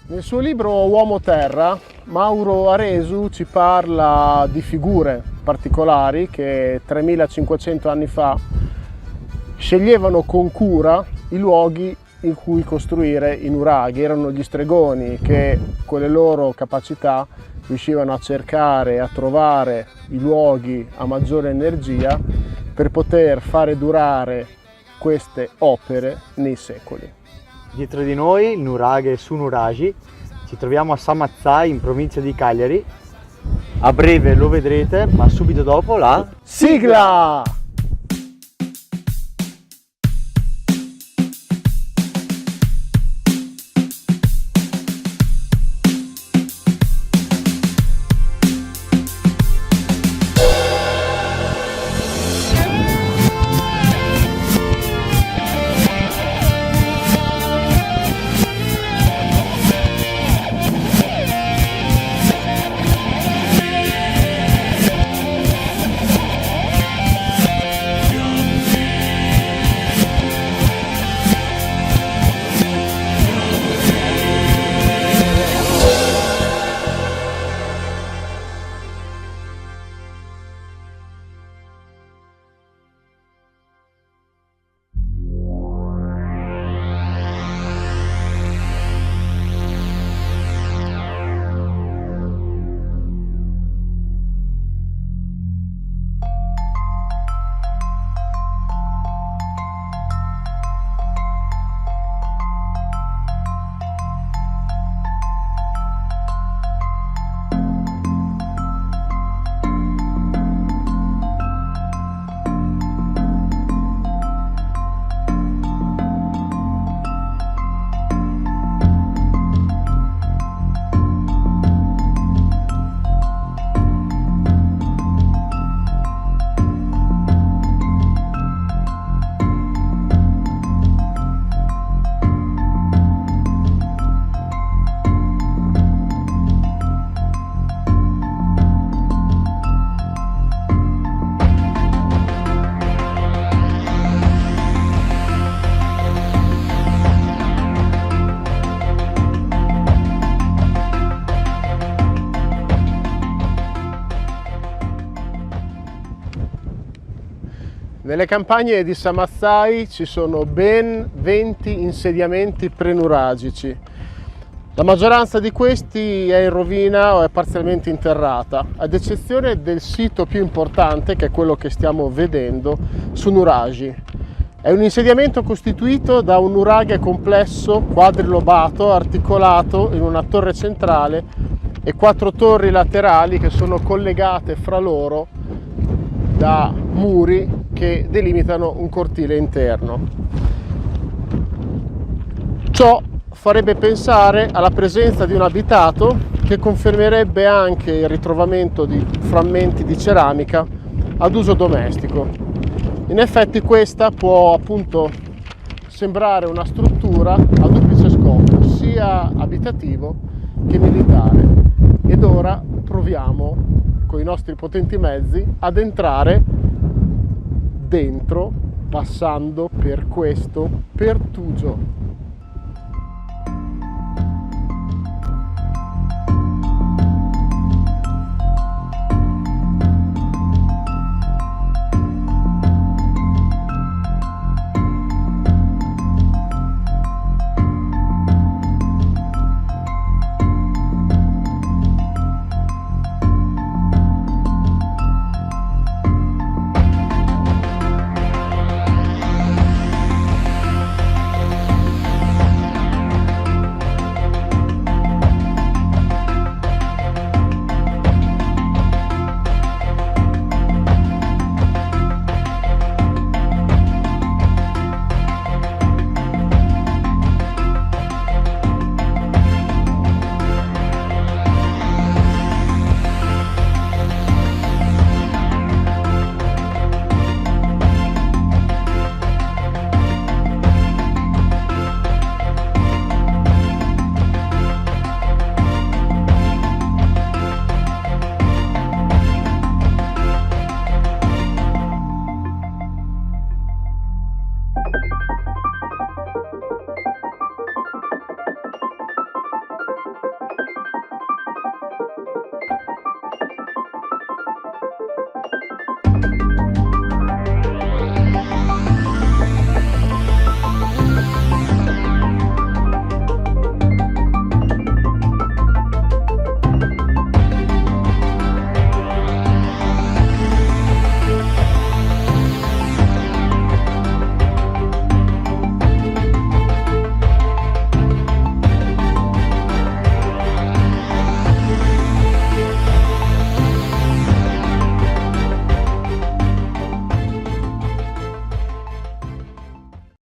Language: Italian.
Nel suo libro Uomo Terra, Mauro Aresu ci parla di figure particolari che 3500 anni fa sceglievano con cura i luoghi in cui costruire i nuraghi. Erano gli stregoni che con le loro capacità riuscivano a cercare e a trovare i luoghi a maggiore energia per poter fare durare queste opere nei secoli. Dietro di noi il nuraghe su Nuragi, ci troviamo a Samazzai in provincia di Cagliari. A breve lo vedrete, ma subito dopo la sigla! Nelle campagne di Samazzai ci sono ben 20 insediamenti prenuragici. La maggioranza di questi è in rovina o è parzialmente interrata, ad eccezione del sito più importante, che è quello che stiamo vedendo, su Nuragi. È un insediamento costituito da un nuraghe complesso, quadrilobato, articolato in una torre centrale e 4 torri laterali che sono collegate fra loro da muri che delimitano un cortile interno. Ciò farebbe pensare alla presenza di un abitato, che confermerebbe anche il ritrovamento di frammenti di ceramica ad uso domestico. In effetti questa può appunto sembrare una struttura a duplice scopo, sia abitativo che militare. Ed ora proviamo con i nostri potenti mezzi ad entrare dentro, passando per questo pertugio.